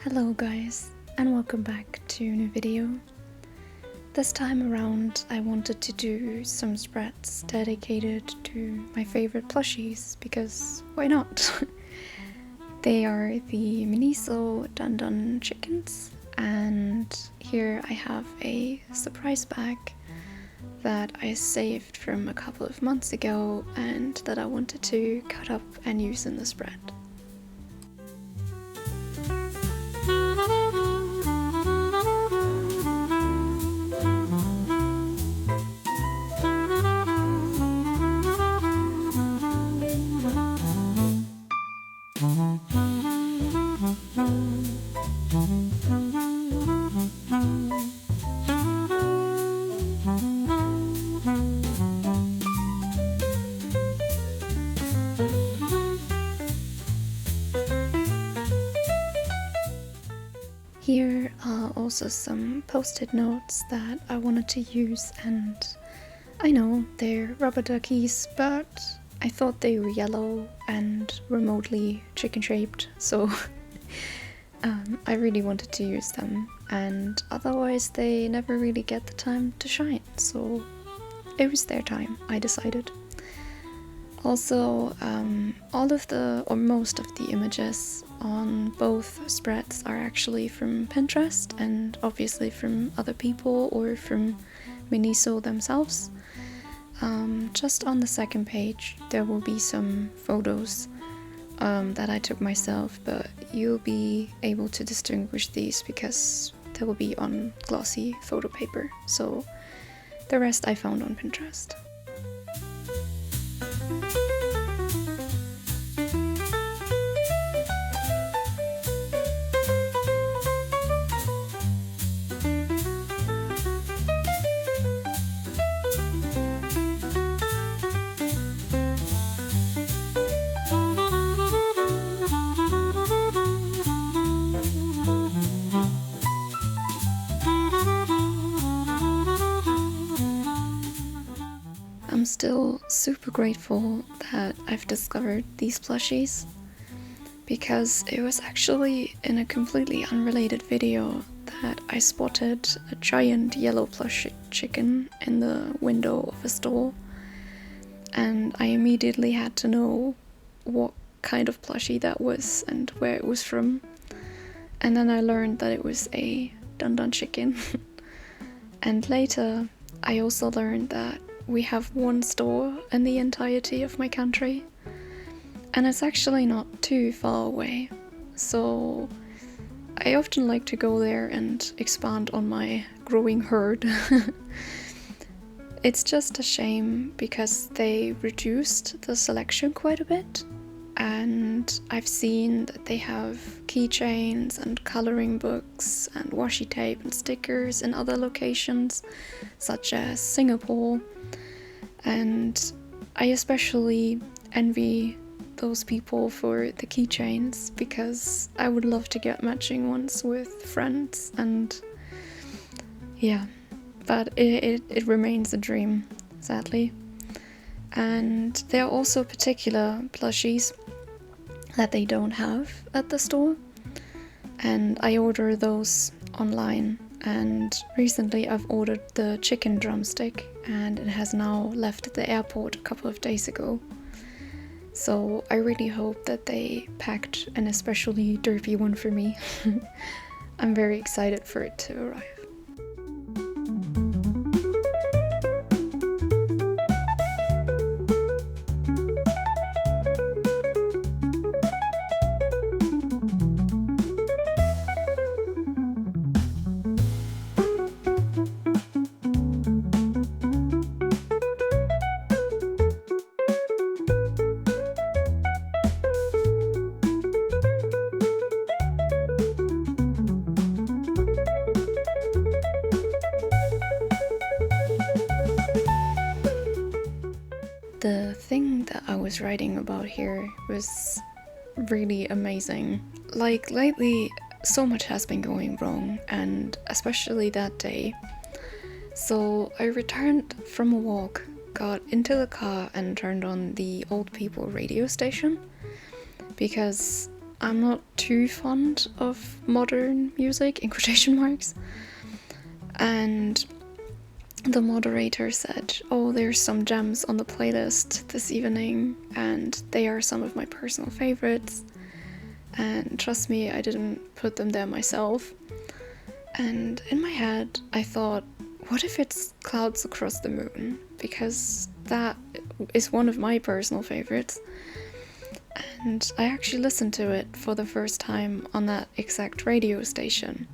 Hello guys, and welcome back to a new video. This time around I wanted to do some spreads dedicated to my favorite plushies, because why not? They are the Miniso Dundun chickens, and here I have a surprise bag that I saved from a couple of months ago and that I wanted to cut up and use in the spread. Here are also some post-it notes that I wanted to use, and I know they're rubber duckies, but I thought they were yellow and remotely chicken-shaped, so I really wanted to use them, and otherwise they never really get the time to shine, so it was their time, I decided. Also, all of the, or most of the images on both spreads are actually from Pinterest and obviously from other people or from Miniso themselves. Just on the second page there will be some photos that I took myself, but you'll be able to distinguish these because they will be on glossy photo paper, so the rest I found on Pinterest. I'm still super grateful that I've discovered these plushies, because it was actually in a completely unrelated video that I spotted a giant yellow plush chicken in the window of a store, and I immediately had to know what kind of plushie that was and where it was from, and then I learned that it was a Dundun chicken. And later I also learned that we have one store in the entirety of my country, and it's actually not too far away, so I often like to go there and expand on my growing herd. It's just a shame because they reduced the selection quite a bit, and I've seen that they have keychains and coloring books and washi tape and stickers in other locations such as Singapore, and I especially envy those people for the keychains because I would love to get matching ones with friends, and yeah, but it remains a dream, sadly. And there are also particular plushies that they don't have at the store, and I order those online, and recently I've ordered the chicken drumstick and it has now left the airport a couple of days ago. So I really hope that they packed an especially derpy one for me. I'm very excited for it to arrive. The thing that I was writing about here was really amazing. Like, lately so much has been going wrong, and especially that day. So I returned from a walk, got into the car and turned on the old people radio station, because I'm not too fond of modern music, in quotation marks. And the moderator said, oh, there's some gems on the playlist this evening, and they are some of my personal favorites. And trust me, I didn't put them there myself. And in my head, I thought, what if it's Clouds Across the Moon? Because that is one of my personal favorites. And I actually listened to it for the first time on that exact radio station.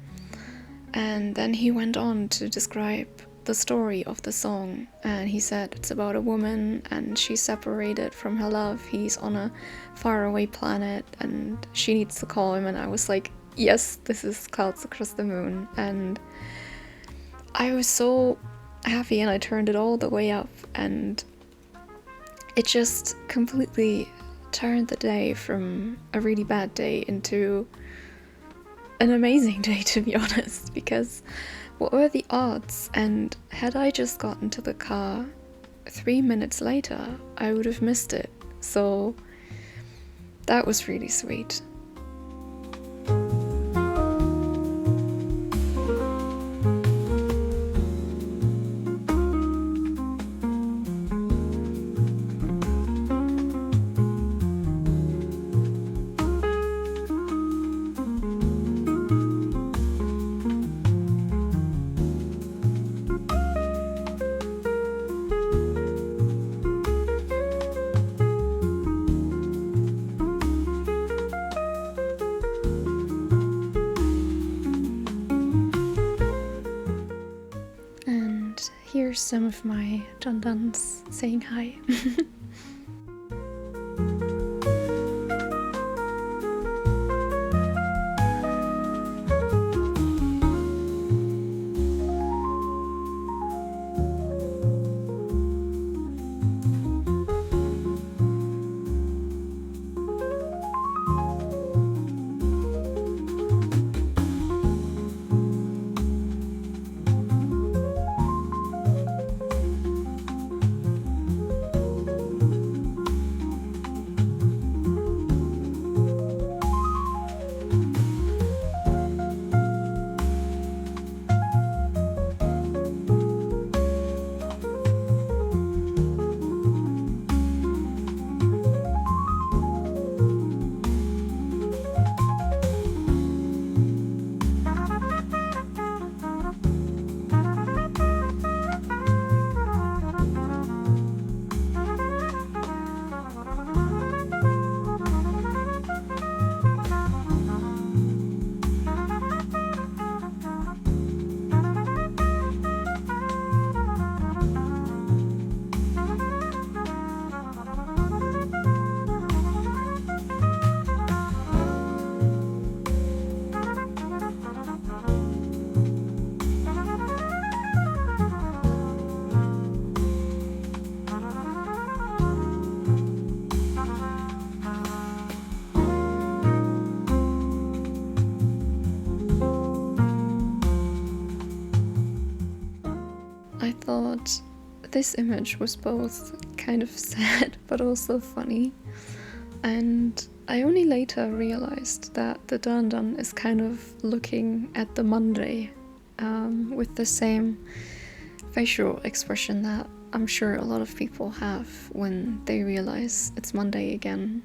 And then he went on to describe the story of the song, and he said it's about a woman and she's separated from her love. He's on a faraway planet and she needs to call him, and I was like, yes, this is Clouds Across the Moon. And I was so happy, and I turned it all the way up, and it just completely turned the day from a really bad day into an amazing day, to be honest, because what were the odds? And had I just gotten to the car 3 minutes later, I would have missed it. So that was really sweet. Here's some of my Dunduns saying hi. I thought this image was both kind of sad but also funny, and I only later realized that the Dundun is kind of looking at the Monday with the same facial expression that I'm sure a lot of people have when they realize it's Monday again.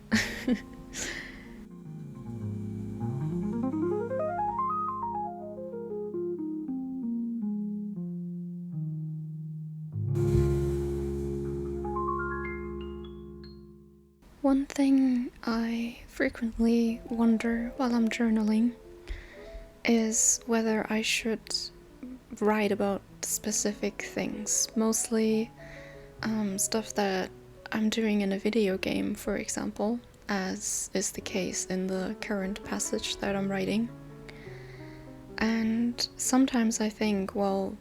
One thing I frequently wonder while I'm journaling is whether I should write about specific things, mostly stuff that I'm doing in a video game, for example, as is the case in the current passage that I'm writing. And sometimes I think, well,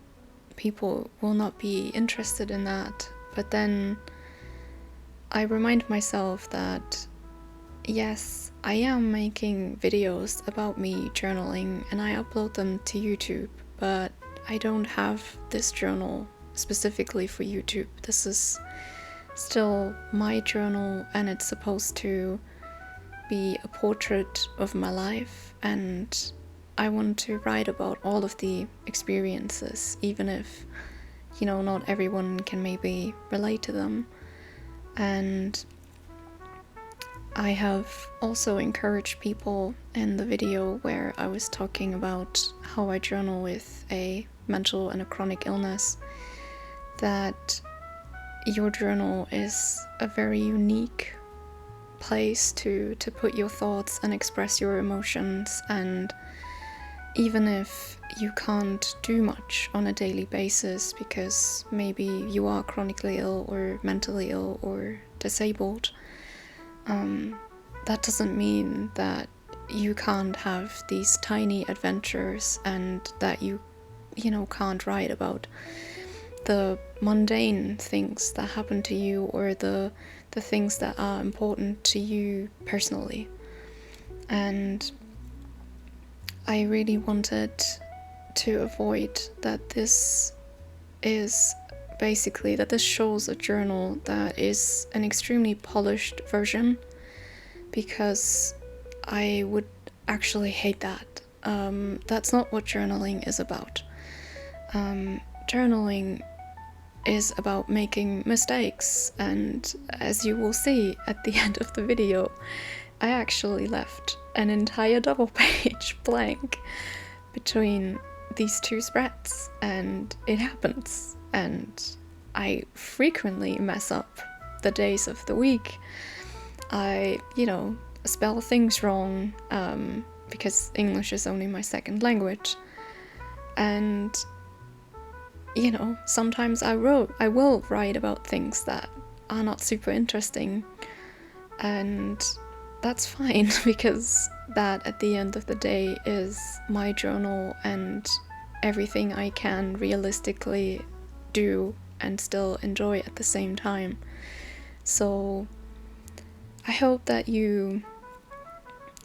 people will not be interested in that, but then I remind myself that yes, I am making videos about me journaling and I upload them to YouTube, but I don't have this journal specifically for YouTube. This is still my journal, and it's supposed to be a portrait of my life, and I want to write about all of the experiences, even if, not everyone can maybe relate to them. And I have also encouraged people in the video where I was talking about how I journal with a mental and a chronic illness, that your journal is a very unique place to put your thoughts and express your emotions. And even if you can't do much on a daily basis because maybe you are chronically ill or mentally ill or disabled, that doesn't mean that you can't have these tiny adventures and that you can't write about the mundane things that happen to you or the things that are important to you personally. And I really wanted to avoid that this shows a journal that is an extremely polished version, because I would actually hate that. That's not what journaling is about. Journaling is about making mistakes, and as you will see at the end of the video, I actually left an entire double page blank between these two spreads, and it happens, and I frequently mess up the days of the week. I, spell things wrong, because English is only my second language, and sometimes I will write about things that are not super interesting, and that's fine, because that at the end of the day is my journal and everything I can realistically do and still enjoy at the same time. So I hope that you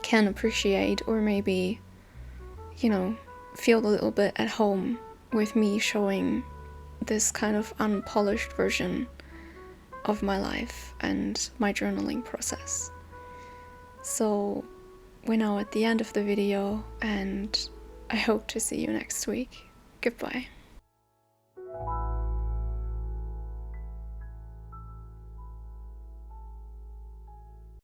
can appreciate, or maybe, feel a little bit at home with me showing this kind of unpolished version of my life and my journaling process. So we're now at the end of the video, and I hope to see you next week. Goodbye.